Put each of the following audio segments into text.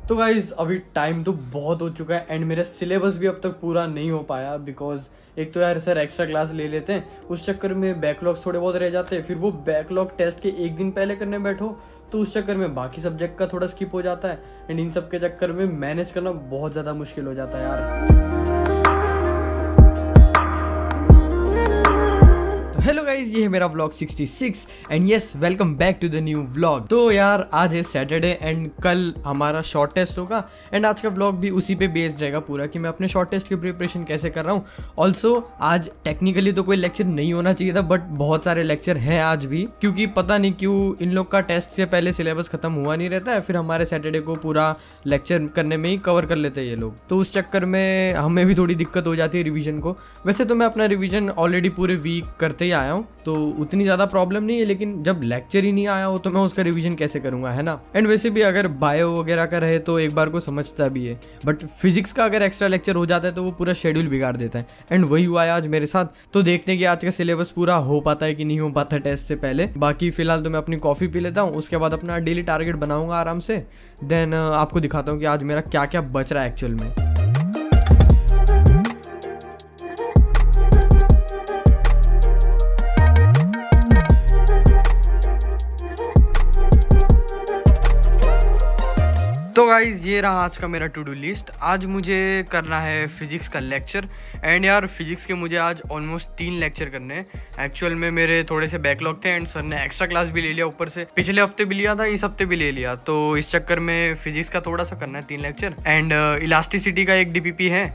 तो गाइज अभी टाइम तो बहुत हो चुका है एंड मेरा सिलेबस भी अब तक पूरा नहीं हो पाया बिकॉज एक तो यार सर एक्स्ट्रा क्लास ले लेते हैं, उस चक्कर में बैकलॉग्स थोड़े बहुत रह जाते हैं। फिर वो बैकलॉग टेस्ट के एक दिन पहले करने बैठो तो उस चक्कर में बाकी सब्जेक्ट का थोड़ा स्किप हो जाता है एंड इन सब के चक्कर में मैनेज करना बहुत ज़्यादा मुश्किल हो जाता है यार। हेलो गाइज, ये है मेरा vlog 66 and yes welcome back to the new vlog. तो यार आज है सैटरडे एंड कल हमारा शॉर्ट टेस्ट होगा एंड आज का व्लॉग भी उसी पे बेस्ड रहेगा पूरा कि मैं अपने शॉर्ट टेस्ट की प्रिपरेशन कैसे कर रहा हूँ। ऑल्सो आज टेक्निकली तो कोई लेक्चर नहीं होना चाहिए था बट बहुत सारे लेक्चर हैं आज भी, क्योंकि पता नहीं क्यों इन लोग का टेस्ट से पहले सिलेबस खत्म हुआ नहीं रहता है, फिर हमारे सैटरडे को पूरा लेक्चर करने में ही कवर कर लेते हैं ये लोग। तो उस चक्कर में हमें भी थोड़ी दिक्कत हो जाती है रिविजन को। वैसे तो मैं अपना रिविजन ऑलरेडी पूरे वीक करते ही आया हूँ तो उतनी ज़्यादा प्रॉब्लम नहीं है, लेकिन जब लेक्चर ही नहीं आया हो तो मैं उसका रिवीजन कैसे करूँगा, है ना। एंड वैसे भी अगर बायो वगैरह का रहे तो एक बार को समझता भी है, बट फिजिक्स का अगर एक्स्ट्रा लेक्चर हो जाता है तो वो पूरा शेड्यूल बिगाड़ देता है एंड वही हुआ है आज मेरे साथ। तो देखते हैं कि आज का सिलेबस पूरा हो पाता है कि नहीं हो पाता टेस्ट से पहले। बाकी फिलहाल तो मैं अपनी कॉफ़ी पी लेता हूँ, उसके बाद अपना डेली टारगेट बनाऊंगा आराम से, देन आपको दिखाता हूँ कि आज मेरा क्या क्या बच रहा है एक्चुअल में। तो गाइज ये रहा आज का मेरा टू डू लिस्ट। आज मुझे करना है फिजिक्स का लेक्चर एंड यार फिजिक्स के मुझे आज ऑलमोस्ट 3 लेक्चर करने हैं। एक्चुअल में मेरे थोड़े से बैकलॉग थे एंड सर ने एक्स्ट्रा क्लास भी ले लिया, ऊपर से पिछले हफ्ते भी लिया था, इस हफ्ते भी ले लिया, तो इस चक्कर में फिजिक्स का थोड़ा सा करना है 3 लेक्चर एंड इलास्टिसिटी का एक DPP है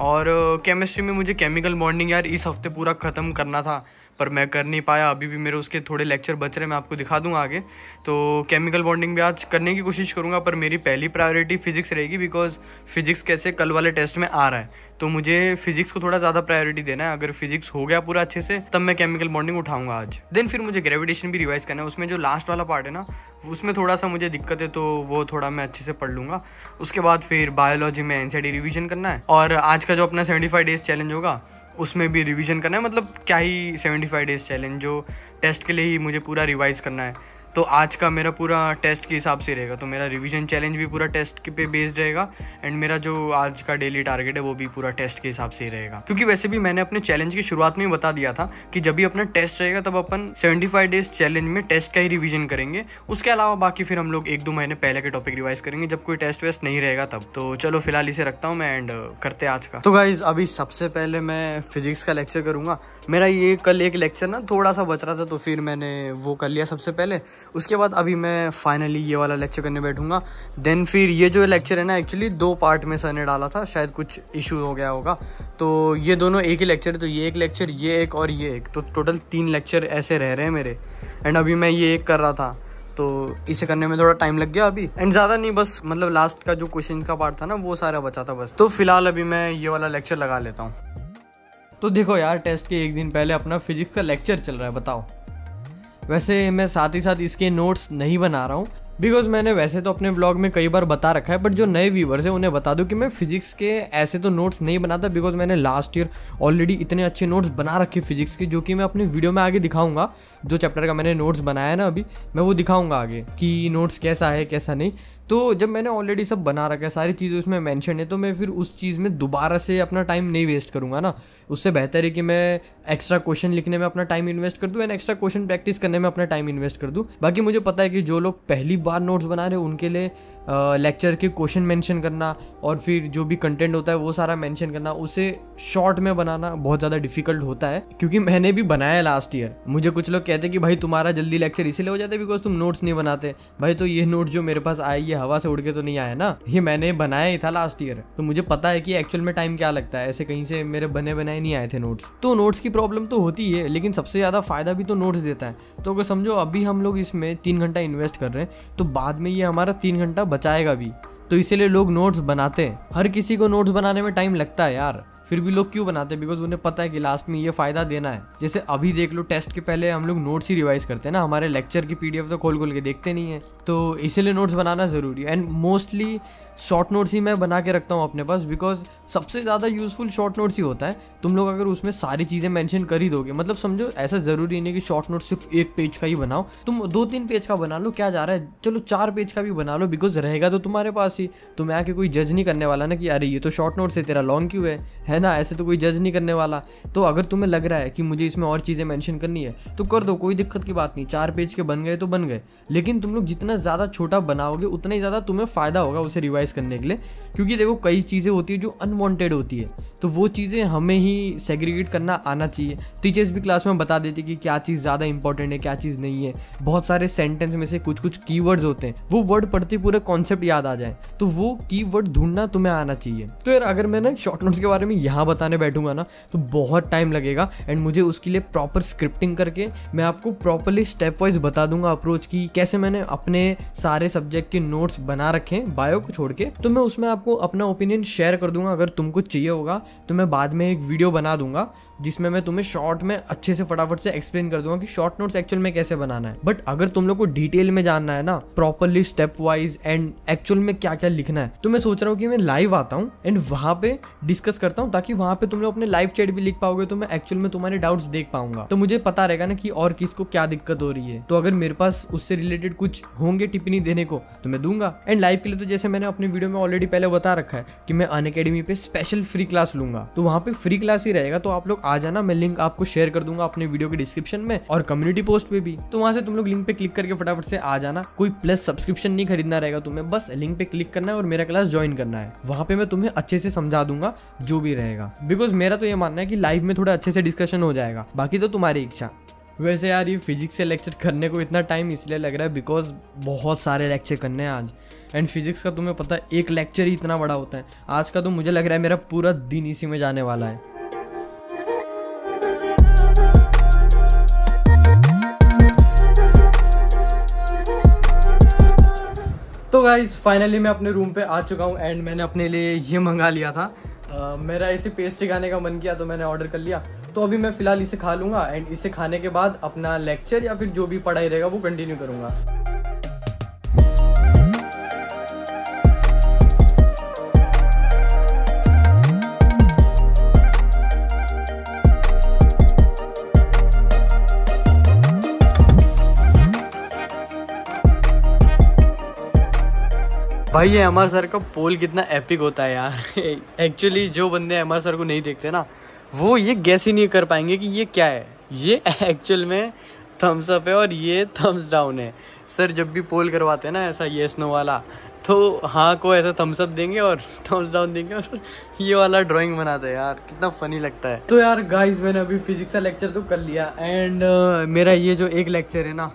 और केमिस्ट्री में मुझे केमिकल बॉन्डिंग यार इस हफ्ते पूरा ख़त्म करना था पर मैं कर नहीं पाया। अभी भी मेरे उसके थोड़े लेक्चर बच रहे, मैं आपको दिखा दूंगा आगे। तो केमिकल बॉन्डिंग भी आज करने की कोशिश करूंगा पर मेरी पहली प्रायोरिटी फिजिक्स रहेगी बिकॉज फिजिक्स कैसे कल वाले टेस्ट में आ रहा है, तो मुझे फिजिक्स को थोड़ा ज़्यादा प्रायोरिटी देना है। अगर फिजिक्स हो गया पूरा अच्छे से तब मैं केमिकल बॉन्डिंग उठाऊंगा आज। देन फिर मुझे ग्रेविटेशन भी रिवाइज करना है, उसमें जो लास्ट वाला पार्ट है ना उसमें थोड़ा सा मुझे दिक्कत है तो वो थोड़ा मैं अच्छे से पढ़ लूँगा। उसके बाद फिर बायोलॉजी में NCERT रिविजन करना है और आज का जो अपना 75 डेज चैलेंज होगा उसमें भी रिवीजन करना है। मतलब क्या ही 75 डेज चैलेंज, जो टेस्ट के लिए ही मुझे पूरा रिवाइज करना है। तो आज का मेरा पूरा टेस्ट के हिसाब से रहेगा, तो मेरा रिवीजन चैलेंज भी पूरा टेस्ट के पे बेस्ड रहेगा एंड मेरा जो आज का डेली टारगेट है वो भी पूरा टेस्ट के हिसाब से ही रहेगा। क्योंकि वैसे भी मैंने अपने चैलेंज की शुरुआत में ही बता दिया था कि जब भी अपना टेस्ट रहेगा तब अपन 75 डेज चैलेंज में टेस्ट का ही रिवीजन करेंगे, उसके अलावा बाकी फिर हम लोग 1-2 महीने पहले के टॉपिक रिवाइज करेंगे जब कोई टेस्ट वेस्ट नहीं रहेगा तब। तो चलो फिलहाल इसे रखता हूँ मैं एंड करते आज का। तो गाइज अभी सबसे पहले मैं फिजिक्स का लेक्चर करूँगा। मेरा ये कल एक लेक्चर ना थोड़ा सा बच रहा था तो फिर मैंने वो कर लिया सबसे पहले। उसके बाद अभी मैं फाइनली ये वाला लेक्चर करने बैठूंगा। देन फिर ये जो लेक्चर है ना एक्चुअली 2 पार्ट में सर ने डाला था, शायद कुछ इशू हो गया होगा, तो ये दोनों एक ही लेक्चर है। तो ये एक लेक्चर, ये एक और ये एक, तो टोटल 3 लेक्चर ऐसे रह रहे हैं मेरे एंड अभी मैं ये एक कर रहा था तो इसे करने में थोड़ा टाइम लग गया अभी एंड ज़्यादा नहीं, बस मतलब लास्ट का जो क्वेश्चन का पार्ट था ना वो सारा बचा था बस। तो फिलहाल अभी मैं ये वाला लेक्चर लगा लेता हूँ। तो देखो यार टेस्ट के एक दिन पहले अपना फिजिक्स का लेक्चर चल रहा है, बताओ। वैसे मैं साथ ही साथ इसके नोट्स नहीं बना रहा हूँ बिकॉज मैंने वैसे तो अपने व्लॉग में कई बार बता रखा है, बट जो नए व्यूवर्स हैं उन्हें बता दूं कि मैं फिजिक्स के ऐसे तो नोट्स नहीं बनाता बिकॉज मैंने लास्ट ईयर ऑलरेडी इतने अच्छे नोट्स बना रखे फिजिक्स के, जो कि मैं अपने वीडियो में आगे दिखाऊंगा। जो चैप्टर का मैंने नोट्स बनाया है ना अभी मैं वो दिखाऊंगा आगे कि नोट्स कैसा है कैसा नहीं। तो जब मैंने ऑलरेडी सब बना रखा है, सारी चीज़ें उसमें मेंशन है, तो मैं फिर उस चीज़ में दोबारा से अपना टाइम नहीं वेस्ट करूँगा ना। उससे बेहतर है कि मैं एक्स्ट्रा क्वेश्चन लिखने में अपना टाइम इन्वेस्ट कर दूँ एंड एक्स्ट्रा क्वेश्चन प्रैक्टिस करने में अपना टाइम इन्वेस्ट कर दूँ। बाकी मुझे पता है कि जो लोग पहली बार नोट्स बना रहे हैं उनके लिए लेक्चर के क्वेश्चन मेंशन करना और फिर जो भी कंटेंट होता है वो सारा मेंशन करना, उसे शॉर्ट में बनाना बहुत ज़्यादा डिफिकल्ट होता है। क्योंकि मैंने भी बनाया लास्ट ईयर, मुझे कुछ लोग कहते हैं कि भाई तुम्हारा जल्दी लेक्चर इसीलिए हो जाता है बिकॉज तुम नोट्स नहीं बनाते। भाई तो ये नोट जो मेरे पास आए ये हवा से उड़ के तो नहीं आया ना, ये मैंने बनाया ही था लास्ट ईयर, तो मुझे पता है कि एक्चुअल में टाइम क्या लगता है। ऐसे कहीं से मेरे बने बनाए नहीं आए थे नोट्स। तो नोट्स की प्रॉब्लम तो होती है, लेकिन सबसे ज़्यादा फायदा भी तो नोट्स देता है। तो अगर समझो अभी हम लोग इसमें 3 घंटा इन्वेस्ट कर रहे हैं तो बाद में ये हमारा 3 घंटा बचाएगा भी, तो इसीलिए लोग नोट्स बनाते हैं। हर किसी को नोट्स बनाने में टाइम लगता है यार, फिर भी लोग क्यों बनाते हैं? बिकॉज उन्हें पता है कि लास्ट में ये फ़ायदा देना है। जैसे अभी देख लो, टेस्ट के पहले हम लोग नोट्स ही रिवाइज करते हैं ना, हमारे लेक्चर की PDF तो खोल खोल के देखते नहीं है, तो इसीलिए नोट्स बनाना ज़रूरी है। एंड मोस्टली शॉर्ट नोट्स ही मैं बना के रखता हूँ अपने पास, बिकॉज सबसे ज़्यादा यूजफुल शॉर्ट नोट्स ही होता है। तुम लोग अगर उसमें सारी चीज़ें मेंशन कर ही दोगे, मतलब समझो ऐसा ज़रूरी नहीं कि शॉर्ट नोट सिर्फ 1 पेज का ही बनाओ, तुम 2-3 पेज का बना लो, क्या जा रहा है, चलो 4 पेज का भी बना लो, बिकॉज रहेगा तो तुम्हारे पास ही। तुम्हें आके कोई जज नहीं करने वाला ना कि अरे ये तो शॉर्ट नोट से तेरा लॉन्ग क्यों है ना, ऐसे तो कोई जज नहीं करने वाला। तो अगर तुम्हें लग रहा है कि मुझे इसमें और चीज़ें मेंशन करनी है तो कर दो, कोई दिक्कत की बात नहीं। 4 पेज के बन गए तो बन गए, लेकिन तुम लोग जितना ज़्यादा छोटा बनाओगे उतना ही ज़्यादा तुम्हें फ़ायदा होगा उसे रिवाइज करने के लिए। क्योंकि देखो, कई चीज़ें होती है जो अनवांटेड होती है, तो वो चीज़ें हमें ही सेग्रीगेट करना आना चाहिए। टीचर्स भी क्लास में बता देती कि क्या चीज़ ज़्यादा इंपॉर्टेंट है, क्या चीज़ नहीं है। बहुत सारे सेंटेंस में से कुछ कुछ कीवर्ड्स होते हैं, वो वर्ड पढ़ते पूरे कॉन्सेप्ट याद आ जाए, तो वो कीवर्ड ढूंढना तुम्हें आना चाहिए। तो यार अगर मैं ना शॉर्ट नोट्स के बारे में यहाँ बताने बैठूंगा ना तो बहुत टाइम लगेगा, एंड मुझे उसके लिए प्रॉपर स्क्रिप्टिंग करके मैं आपको प्रॉपरली स्टेप वाइज बता दूंगा अप्रोच की, कैसे मैंने अपने सारे सब्जेक्ट के नोट्स बना रखे हैं बायो को छोड़ के। तो मैं उसमें आपको अपना ओपिनियन शेयर कर दूंगा। अगर तुमको चाहिए होगा तो मैं बाद में एक वीडियो बना दूंगा जिसमें मैं तुम्हें शॉर्ट में अच्छे से फटाफट से एक्सप्लेन कर दूंगा कि शॉर्ट नोट्स एक्चुअल में कैसे बनाना है। बट अगर तुम लोग को डिटेल में जानना है ना, properly step wise and actual में क्या क्या लिखना है, तो मैं सोच रहा हूँ कि मैं लाइव आता हूँ एंड वहां पे डिस्कस करता हूँ, ताकि वहां पे तुम लोग अपने लाइव चैट भी लिख पाओगे, तो मैं एक्चुअल में तुम्हारे डाउट्स देख पाऊंगा, तो मुझे पता रहेगा ना कि और किसको क्या दिक्कत हो रही है। तो अगर मेरे पास उससे रिलेटेड कुछ होंगे टिप्पणी देने को तो मैं दूंगा। एंड लाइव के लिए तो जैसे मैंने अपनी वीडियो में ऑलरेडी पहले बता रखा है कि मैं अनअकैडमी पे स्पेशल फ्री क्लास लूंगा, तो वहां पे फ्री क्लास ही रहेगा, तो आप लोग आ जाना। मैं लिंक आपको शेयर कर दूंगा अपने वीडियो के डिस्क्रिप्शन में और कम्युनिटी पोस्ट पे भी, तो वहां से तुम लोग लिंक पे क्लिक करके फटाफट से आ जाना। कोई प्लस सब्सक्रिप्शन नहीं खरीदना रहेगा तुम्हें, बस लिंक पे क्लिक करना है और मेरा क्लास ज्वाइन करना है। वहां पे मैं तुम्हें अच्छे से समझा दूंगा जो भी रहेगा, बिकॉज मेरा तो ये मानना है कि लाइव में थोड़ा अच्छे से डिस्कशन हो जाएगा, बाकी तो तुम्हारी इच्छा। वैसे यार ये फिजिक्स से लेक्चर करने को इतना टाइम इसलिए लग रहा है बिकॉज बहुत सारे लेक्चर करने हैं आज, एंड फिजिक्स का तुम्हें पता है एक लेक्चर ही इतना बड़ा होता है। आज का तो मुझे लग रहा है मेरा पूरा दिन इसी में जाने वाला है। तो गाइस फाइनली मैं अपने रूम पे आ चुका हूँ एंड मैंने अपने लिए ये मंगा लिया था। मेरा इसे पेस्ट्री खाने का मन किया तो मैंने ऑर्डर कर लिया। तो अभी मैं फ़िलहाल इसे खा लूँगा एंड इसे खाने के बाद अपना लेक्चर या फिर जो भी पढ़ाई रहेगा वो कंटिन्यू करूँगा। भाई ये एमआर सर का पोल कितना एपिक होता है यार। एक्चुअली जो बंदे एमआर सर को नहीं देखते ना, वो ये गैस ही नहीं कर पाएंगे कि ये क्या है। ये एक्चुअल में थम्स अप है और ये थम्स डाउन है। सर जब भी पोल करवाते हैं ना ऐसा येस नो वाला, तो हाँ को ऐसा थम्स अप देंगे और थम्स डाउन देंगे और ये वाला ड्राइंग बनाते हैं यार, कितना फनी लगता है। तो यार गाइस मैंने अभी फिजिक्स का लेक्चर तो कर लिया एंड मेरा ये जो एक लेक्चर है ना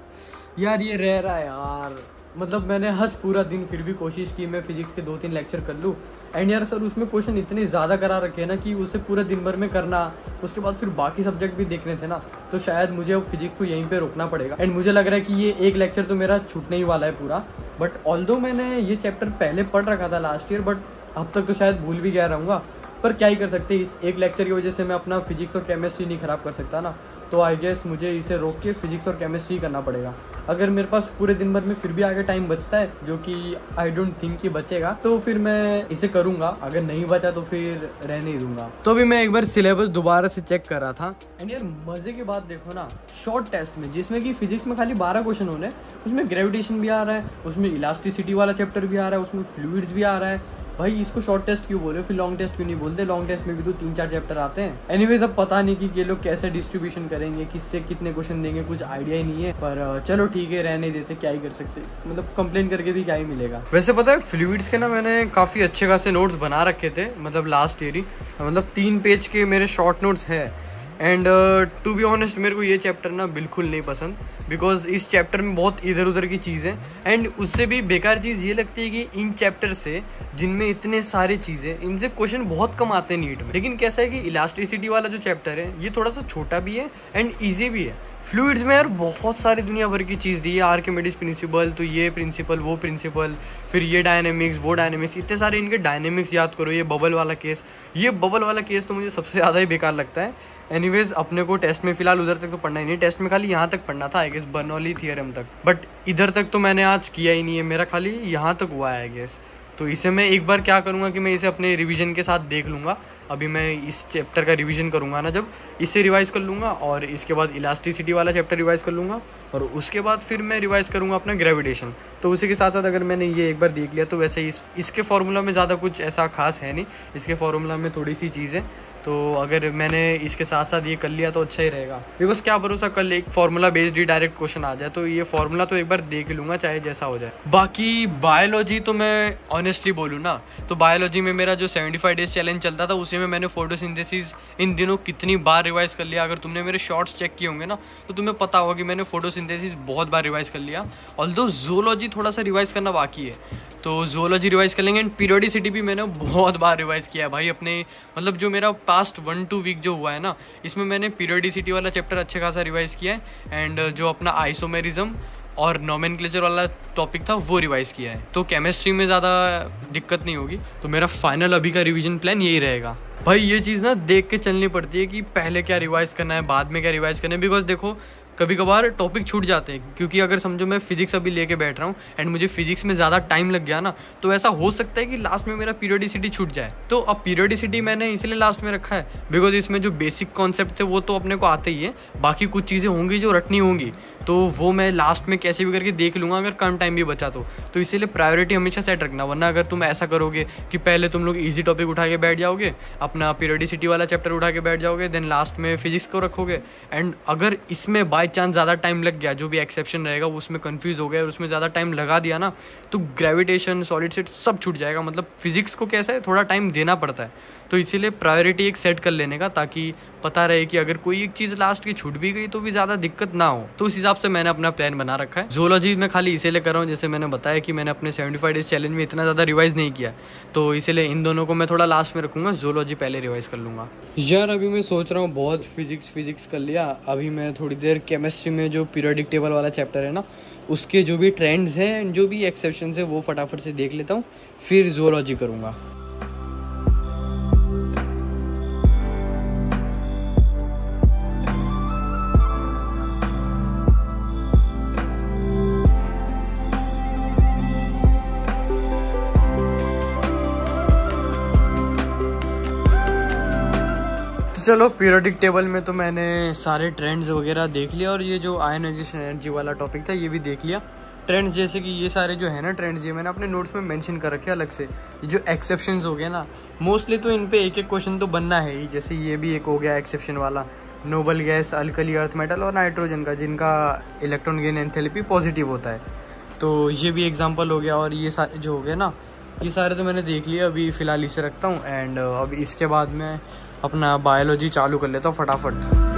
यार, ये रह रहा है यार। मतलब मैंने हज पूरा दिन फिर भी कोशिश की मैं फिजिक्स के 2-3 लेक्चर कर लूँ एंड यार सर उसमें क्वेश्चन इतने ज़्यादा करा रखे हैं ना कि उसे पूरा दिन भर में करना, उसके बाद फिर बाकी सब्जेक्ट भी देखने थे ना, तो शायद मुझे अब फिजिक्स को यहीं पे रोकना पड़ेगा। एंड मुझे लग रहा है कि ये एक लेक्चर तो मेरा छूटने ही वाला है पूरा। बट ऑल्दो मैंने ये चैप्टर पहले पढ़ रखा था लास्ट ईयर, बट अब तक तो शायद भूल भी गया रहूँगा। पर क्या ही कर सकते, इस एक लेक्चर की वजह से मैं अपना फिजिक्स और केमिस्ट्री नहीं ख़राब कर सकता ना, तो आई गेस मुझे इसे रोक के फिजिक्स और केमिस्ट्री करना पड़ेगा। अगर मेरे पास पूरे दिन भर में फिर भी आगे टाइम बचता है, जो कि आई डोंट थिंक कि बचेगा, तो फिर मैं इसे करूँगा। अगर नहीं बचा तो फिर रहने ही दूंगा। तो अभी मैं एक बार सिलेबस दोबारा से चेक कर रहा था एंड यार मजे की बात देखो ना, शॉर्ट टेस्ट में जिसमें कि फिजिक्स में खाली 12 क्वेश्चन होने, उसमें ग्रेविटेशन भी आ रहा है, उसमें इलास्टिसिटी वाला चैप्टर भी आ रहा है, उसमें फ्लूइड्स भी आ रहा है। भाई इसको शॉर्ट टेस्ट क्यों बोल रहे हो, फिर लॉन्ग टेस्ट क्यों नहीं बोलते? लॉन्ग टेस्ट में भी तो 3-4 चैप्टर आते हैं। एनीवेज अब पता नहीं कि ये लोग कैसे डिस्ट्रीब्यूशन करेंगे, किससे कितने क्वेश्चन देंगे, कुछ आइडिया ही नहीं है। पर चलो ठीक है, रहने देते, क्या ही कर सकते, मतलब कंप्लेन करके भी क्या ही मिलेगा। वैसे पता है फ्लूइड्स के ना मैंने काफ़ी अच्छे खासे नोट्स बना रखे थे, मतलब लास्ट ईयर ही, मतलब 3 पेज के मेरे शॉर्ट नोट्स हैं। एंड टू बी ऑनेस्ट मेरे को ये चैप्टर ना बिल्कुल नहीं पसंद, बिकॉज इस चैप्टर में बहुत इधर उधर की चीज़ें, एंड उससे भी बेकार चीज़ ये लगती है कि इन चैप्टर से जिनमें इतने सारी चीज़ें, इनसे क्वेश्चन बहुत कम आते हैं नीट में। लेकिन कैसा है कि इलास्टिसिटी वाला जो चैप्टर है ये थोड़ा सा छोटा भी है एंड ईजी भी है, फ्लूइड्स में यार बहुत सारी दुनिया भर की चीज़ दी है, आर्किमिडीज प्रिंसिपल, तो ये प्रिंसिपल वो प्रिंसिपल, फिर ये डायनेमिक्स वो डायनेमिक्स, इतने सारे इनके डायनेमिक्स याद करो। ये बबल वाला केस तो मुझे सबसे ज़्यादा ही बेकार लगता है। एनीवेज अपने को टेस्ट में फ़िलहाल उधर तक तो पढ़ना ही नहीं, टेस्ट में खाली यहाँ तक पढ़ना था आई गेस, बर्नौली थियरम तक, बट इधर तक तो मैंने आज किया ही नहीं है, मेरा खाली यहाँ तक हुआ है आई गेस। तो इसे मैं एक बार क्या करूँगा कि मैं इसे अपने रिवीजन के साथ देख लूँगा। अभी मैं इस चैप्टर का रिवीजन करूँगा ना, जब इसे रिवाइज कर लूँगा और इसके बाद इलास्टिसिटी वाला चैप्टर रिवाइज कर लूँगा और उसके बाद फिर मैं रिवाइज करूँगा अपना ग्रेविटेशन। तो उसी के साथ साथ अगर मैंने ये एक बार देख लिया तो वैसे इसके फार्मूला में ज़्यादा कुछ ऐसा खास है नहीं, इसके फार्मूला में थोड़ी सी चीज़ है, तो अगर मैंने इसके साथ साथ ये कर लिया तो अच्छा ही रहेगा। बिकॉज क्या भरोसा कल एक फार्मूला बेस्ड ही डायरेक्ट क्वेश्चन आ जाए, तो ये फार्मूला तो एक बार देख लूँगा चाहे जैसा हो जाए। बाकी बायोलॉजी तो मैं ऑनेस्टली बोलूँ ना, तो बायोलॉजी में मेरा जो 75 डेज चैलेंज चलता था उसी में मैंने फोटोसिंथेसिस इन दिनों कितनी बार रिवाइज कर लिया। अगर तुमने मेरे शॉर्ट्स चेक किए होंगे ना तो तुम्हें पता होगा कि मैंने फोटोसिंथेसिस बहुत बार रिवाइज कर लिया। ऑल्दो ज़ूलॉजी थोड़ा सा रिवाइज करना बाकी है, तो ज़ूलॉजी रिवाइज कर लेंगे। एंड पीरियोडिसिटी भी मैंने बहुत बार रिवाइज किया है भाई अपने, मतलब जो मेरा पास्ट 1-2 वीक जो हुआ है ना, इसमें मैंने पीरियोडिसिटी वाला चैप्टर अच्छे खासा रिवाइज किया है एंड जो अपना आइसोमेरिज्म और नोमेनक्लेचर वाला टॉपिक था वो रिवाइज किया है। तो केमिस्ट्री में ज़्यादा दिक्कत नहीं होगी, तो मेरा फाइनल अभी का रिवीजन प्लान यही रहेगा। भाई ये चीज़ ना देख के चलनी पड़ती है कि पहले क्या रिवाइज करना है बाद में क्या रिवाइज करना है, बिकॉज देखो कभी कभार टॉपिक छूट जाते हैं, क्योंकि अगर समझो मैं फिजिक्स अभी लेके बैठ रहा हूँ एंड मुझे फिजिक्स में ज़्यादा टाइम लग गया ना, तो ऐसा हो सकता है कि लास्ट में मेरा पीरियोडिसिटी छूट जाए। तो अब पीरियोडिसिटी मैंने इसलिए लास्ट में रखा है बिकॉज इसमें जो बेसिक कॉन्सेप्ट थे वो तो अपने को आते ही है, बाकी कुछ चीज़ें होंगी जो रटनी होंगी, तो वो मैं लास्ट में कैसे भी करके देख लूँगा अगर कम टाइम भी बचा तो इसीलिए प्रायोरिटी हमेशा सेट रखना। वरना अगर तुम ऐसा करोगे कि पहले तुम लोग इजी टॉपिक उठा के बैठ जाओगे, अपना पीरियोडिसिटी वाला चैप्टर उठा के बैठ जाओगे, देन लास्ट में फिजिक्स को रखोगे, एंड अगर इसमें बाय चांस ज़्यादा टाइम लग गया, जो भी एक्सेप्शन रहेगा वो उसमें कन्फ्यूज़ हो गया और उसमें ज़्यादा टाइम लगा दिया ना, तो ग्रेविटेशन सॉलिड स्टेट सब छूट जाएगा। मतलब फिजिक्स को कैसा है थोड़ा टाइम देना पड़ता है, तो इसीलिए प्रायोरिटी एक सेट कर लेने का, ताकि पता रहे कि अगर कोई एक चीज़ लास्ट की छूट भी गई तो भी ज़्यादा दिक्कत ना हो। तो उस हिसाब से मैंने अपना प्लान बना रखा है। ज़ूलॉजी में खाली इसीलिए कर रहा हूँ, जैसे मैंने बताया कि मैंने अपने 75 डेज चैलेंज में इतना ज़्यादा रिवाइज नहीं किया, तो इसीलिए इन दोनों को मैं थोड़ा लास्ट में रखूँगा, ज़ूलॉजी पहले रिवाइज कर लूँगा। यार अभी मैं सोच रहा हूँ बहुत फिजिक्स कर लिया, अभी मैं थोड़ी देर केमिस्ट्री में जो पीरियोडिक टेबल वाला चैप्टर है ना, उसके जो भी ट्रेंड्स हैं एंड जो भी एक्सेप्शन है वो फटाफट से देख लेता हूँ, फिर ज़ूलॉजी करूँगा। चलो पीरियोडिक टेबल में तो मैंने सारे ट्रेंड्स वगैरह देख लिया, और ये जो आयनाइजेशन एनर्जी वाला टॉपिक था ये भी देख लिया। ट्रेंड्स जैसे कि ये सारे जो है ना ट्रेंड्स, ये मैंने अपने नोट्स में मेंशन कर रखे अलग से। ये जो एक्सेप्शंस हो गए ना, मोस्टली तो इन पे एक एक क्वेश्चन तो बनना है ही, जैसे ये भी एक हो गया एक्सेप्शन वाला, noble gas, alkali earth metal और नाइट्रोजन का, जिनका इलेक्ट्रॉन गेन एंथैल्पी पॉजिटिव होता है, तो ये भी एग्जाम्पल हो गया। और ये सारे जो हो गए ना, ये सारे तो मैंने देख लिया, अभी फ़िलहाल इसे रखता हूँ एंड अब इसके बाद मैं अपना बायोलॉजी चालू कर लेता हूँ फटाफट।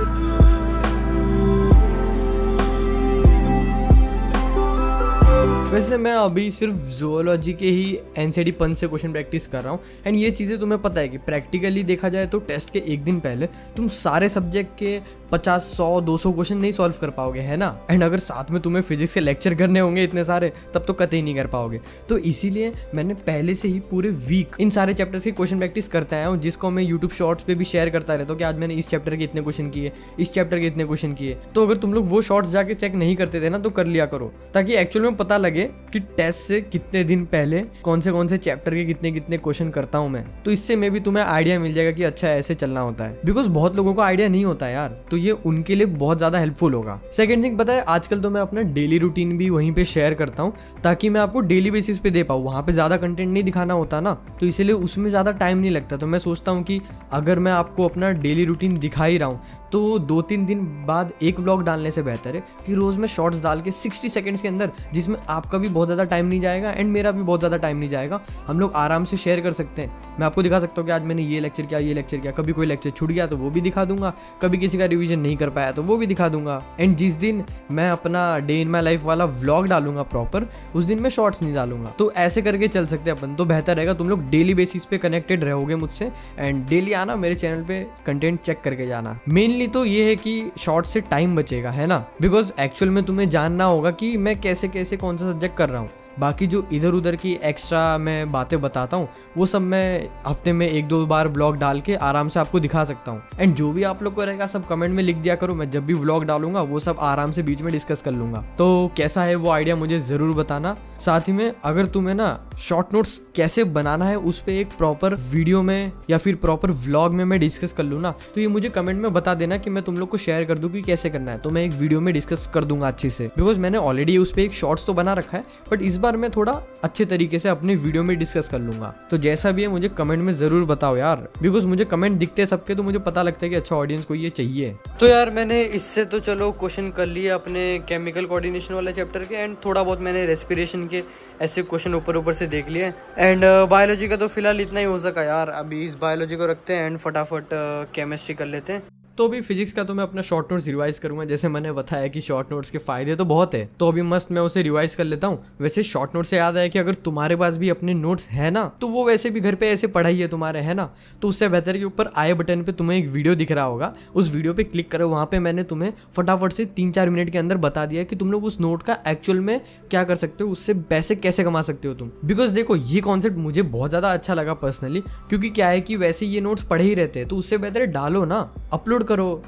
वैसे मैं अभी सिर्फ ज़ूलॉजी के ही एनसीडी पंच से क्वेश्चन प्रैक्टिस कर रहा हूँ, एंड ये चीज़ें तुम्हें पता है कि प्रैक्टिकली देखा जाए तो टेस्ट के एक दिन पहले तुम सारे सब्जेक्ट के 50, 100, 200 क्वेश्चन नहीं सॉल्व कर पाओगे, है ना। एंड अगर साथ में तुम्हें फिजिक्स के लेक्चर करने होंगे इतने सारे, तब तो कतई नहीं कर पाओगे। तो इसीलिए मैंने पहले से ही पूरे वीक इन सारे चैप्टर्स की क्वेश्चन प्रैक्टिस करता आया हूँ, जिसको मैं यूट्यूब शॉर्ट्स पे भी शेयर करता रहता हूँ कि आज मैंने इस चैप्टर के इतने क्वेश्चन किए, इस चैप्टर के इतने क्वेश्चन किए। तो अगर तुम लोग वो शॉर्ट्स जाके चेक नहीं करते थे ना, तो कर लिया करो, ताकि एक्चुअल में पता लगे कि टेस्ट से कितने दिन पहले कौन से चैप्टर के कितने कितने क्वेश्चन करता हूं मैं। तो इससे में भी तुम्हें आइडिया मिल जाएगा कि अच्छा ऐसे चलना होता है, बिकॉज बहुत लोगों को आइडिया नहीं होता है यार, तो ये उनके लिए बहुत ज्यादा हेल्पफुल होगा। सेकंड थिंग पता है, आजकल तो मैं अपना डेली रूटीन भी वहीं पे शेयर करता हूँ, ताकि मैं आपको डेली बेसिस पे दे पाऊँ। वहाँ पे ज्यादा कंटेंट नहीं दिखाना होता ना, तो इसीलिए उसमें ज्यादा टाइम नहीं लगता। तो मैं सोचता हूँ कि अगर मैं आपको अपना डेली रूटीन दिखा ही रहा हूँ, तो 2-3 दिन बाद एक व्लॉग डालने से बेहतर है कि रोज मैं शॉर्ट्स डाल के 60 सेकंड्स के अंदर, जिसमें आपका आपका भी बहुत ज़्यादा टाइम नहीं जाएगा एंड मेरा भी बहुत ज़्यादा टाइम नहीं जाएगा। हम लोग आराम से शेयर कर सकते हैं। मैं आपको दिखा सकता हूँ कि आज मैंने ये लेक्चर किया, कभी कोई लेक्चर छूट गया तो वो भी दिखा दूंगा, कभी किसी का रिवीजन नहीं कर पाया तो वो भी दिखा दूंगा। एंड जिस दिन मैं अपना डे इन माई लाइफ वाला व्लॉग डालूंगा प्रॉपर, उस दिन मैं शॉर्ट्स नहीं डालूंगा। तो ऐसे करके चल सकते हैं अपन, तो बेहतर रहेगा। तुम लोग डेली बेसिस पे कनेक्टेड रहोगे मुझसे एंड डेली आना मेरे चैनल पे कंटेंट चेक करके जाना। मेनली तो ये है कि शॉर्ट से टाइम बचेगा, है ना, बिकॉज एक्चुअल में तुम्हें जानना होगा कि मैं कैसे कैसे कौन सा सब्जेक्ट कर रहा हूँ। बाकी जो इधर उधर की एक्स्ट्रा मैं बातें बताता हूँ वो सब मैं हफ्ते में 1-2 बार व्लॉग डाल के आराम से आपको दिखा सकता हूँ। एंड जो भी आप लोग को रहेगा सब कमेंट में लिख दिया करो, मैं जब भी व्लॉग डालूंगा वो सब आराम से बीच में डिस्कस कर लूंगा। तो कैसा है वो आइडिया मुझे जरूर बताना। साथ ही में अगर तुम्हें ना शॉर्ट नोट्स कैसे बनाना है उस पर एक प्रॉपर वीडियो में या फिर प्रॉपर व्लॉग में मैं डिस्कस कर लूँ ना, तो ये मुझे कमेंट में बता देना कि मैं तुम लोग को शेयर कर दूँ कि कैसे करना है। तो मैं एक वीडियो में डिस्कस कर दूंगा अच्छे से, बिकॉज मैंने ऑलरेडी उस पर एक शॉर्ट्स तो बना रखा है, बट इस बार मैं थोड़ा अच्छे तरीके से अपनी वीडियो में डिस्कस कर लूंगा। तो जैसा भी है मुझे कमेंट में जरूर बताओ यार, बिकॉज मुझे कमेंट दिखते हैं सबके, तो मुझे पता लगता है कि अच्छा ऑडियंस को ये चाहिए। तो यार मैंने इससे तो चलो क्वेश्चन कर लिए अपने केमिकल कोऑर्डिनेशन वाले चैप्टर के, एंड थोड़ा बहुत मैंने रेस्पिरेशन के ऐसे क्वेश्चन ऊपर से देख लिए। एंड बायोलॉजी का तो फिलहाल इतना ही हो सका यार, अभी इस बायोलॉजी को रखते हैं एंड फटाफट केमिस्ट्री कर लेते हैं। तो अभी फिजिक्स का तो मैं अपना शॉर्ट नोट्स रिवाइज करूंगा। जैसे मैंने बताया कि शॉर्ट नोट्स के फायदे तो बहुत है, तो अभी मस्त मैं उसे रिवाइज कर लेता हूँ। वैसे शॉर्ट नोट से याद आया कि अगर तुम्हारे पास भी अपने नोट्स है ना, तो वो वैसे भी घर पे ऐसे पढ़ाई है तुम्हारे, है ना, तो उससे बेहतर के ऊपर आई बटन पे तुम्हें एक वीडियो दिख रहा होगा, उस वीडियो पे क्लिक करो। वहाँ पे मैंने तुम्हें फटाफट से 3-4 मिनट के अंदर बता दिया कि तुम लोग उस नोट का एक्चुअल में क्या कर सकते हो, उससे पैसे कैसे कमा सकते हो तुम। बिकॉज देखो ये कॉन्सेप्ट मुझे बहुत ज्यादा अच्छा लगा पर्सनली, क्योंकि क्या है कि वैसे ये नोट्स पढ़े ही रहते हैं, तो उससे बेहतर डालो ना, अपलोड करो,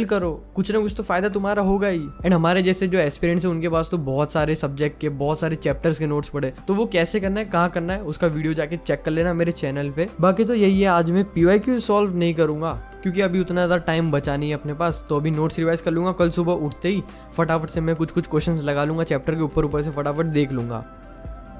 करो, कुछ ना कुछ तो फायदा तुम्हारा होगा ही। एंड हमारे जैसे जो एस्पिरेंट्स हैं उनके पास तो बहुत सारे सब्जेक्ट के बहुत सारे चैप्टर्स के नोट्स पड़े, तो वो कैसे करना है, कहाँ करना है, उसका वीडियो जाके चेक कर लेना मेरे चैनल पे। बाकी तो यही है, आज मैं PYQ सॉल्व नहीं करूंगा क्योंकि अभी उतना ज़्यादा टाइम बचा नहीं है अपने पास, तो अभी नोट्स रिवाइज कर लूंगा। कल सुबह उठते ही फटाफट से मैं कुछ क्वेश्चंस लगा लूंगा चैप्टर के ऊपर से, फटाफट देख लूंगा।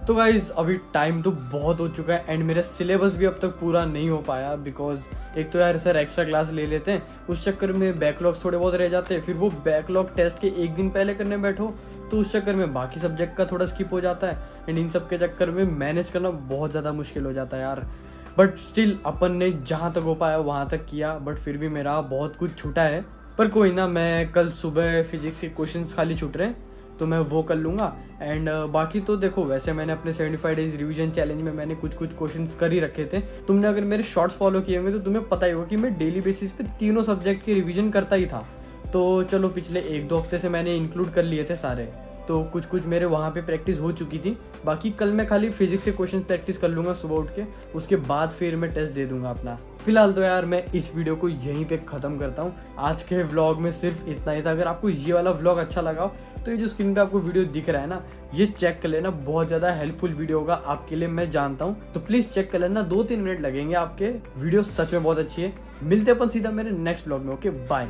तो गाइज अभी टाइम तो बहुत हो चुका है एंड मेरा सिलेबस भी अब तक पूरा नहीं हो पाया, बिकॉज एक तो यार सर एक्स्ट्रा क्लास ले लेते हैं, उस चक्कर में बैकलॉग्स थोड़े बहुत रह जाते हैं, फिर वो बैकलॉग टेस्ट के एक दिन पहले करने बैठो तो उस चक्कर में बाकी सब्जेक्ट का थोड़ा स्किप हो जाता है। एंड इन सब के चक्कर में मैनेज करना बहुत ज़्यादा मुश्किल हो जाता है यार। बट स्टिल अपन ने जहाँ तक हो पाया वहाँ तक किया, बट फिर भी मेरा बहुत कुछ छूटा है। पर कोई ना, मैं कल सुबह फिजिक्स के क्वेश्चंस खाली छूट रहे हैं तो मैं वो कर लूँगा। एंड बाकी तो देखो, वैसे मैंने अपने 75 डेज रिवीजन चैलेंज में मैंने कुछ क्वेश्चंस कर ही रखे थे। तुमने अगर मेरे शॉर्ट्स फॉलो किए होंगे तो तुम्हें पता ही होगा कि मैं डेली बेसिस पे तीनों सब्जेक्ट की रिवीजन करता ही था। तो चलो पिछले 1-2 हफ्ते से मैंने इंक्लूड कर लिए थे सारे, तो कुछ मेरे वहाँ पे प्रैक्टिस हो चुकी थी। बाकी कल मैं खाली फिजिक्स के क्वेश्चन प्रैक्टिस कर लूँगा सुबह उठ के, उसके बाद फिर मैं टेस्ट दे दूंगा अपना। फिलहाल तो यार मैं इस वीडियो को यहीं पे ख़त्म करता हूँ। आज के व्लॉग में सिर्फ इतना ही था। अगर आपको ये वाला व्लॉग अच्छा लगा तो ये जो स्क्रीन पे आपको वीडियो दिख रहा है ना, ये चेक कर लेना, बहुत ज़्यादा हेल्पफुल वीडियो होगा आपके लिए, मैं जानता हूँ। तो प्लीज़ चेक कर लेना, 2-3 मिनट लगेंगे आपके। वीडियो सच में बहुत अच्छी है। मिलते अपन सीधा मेरे नेक्स्ट व्लॉग में। Okay bye.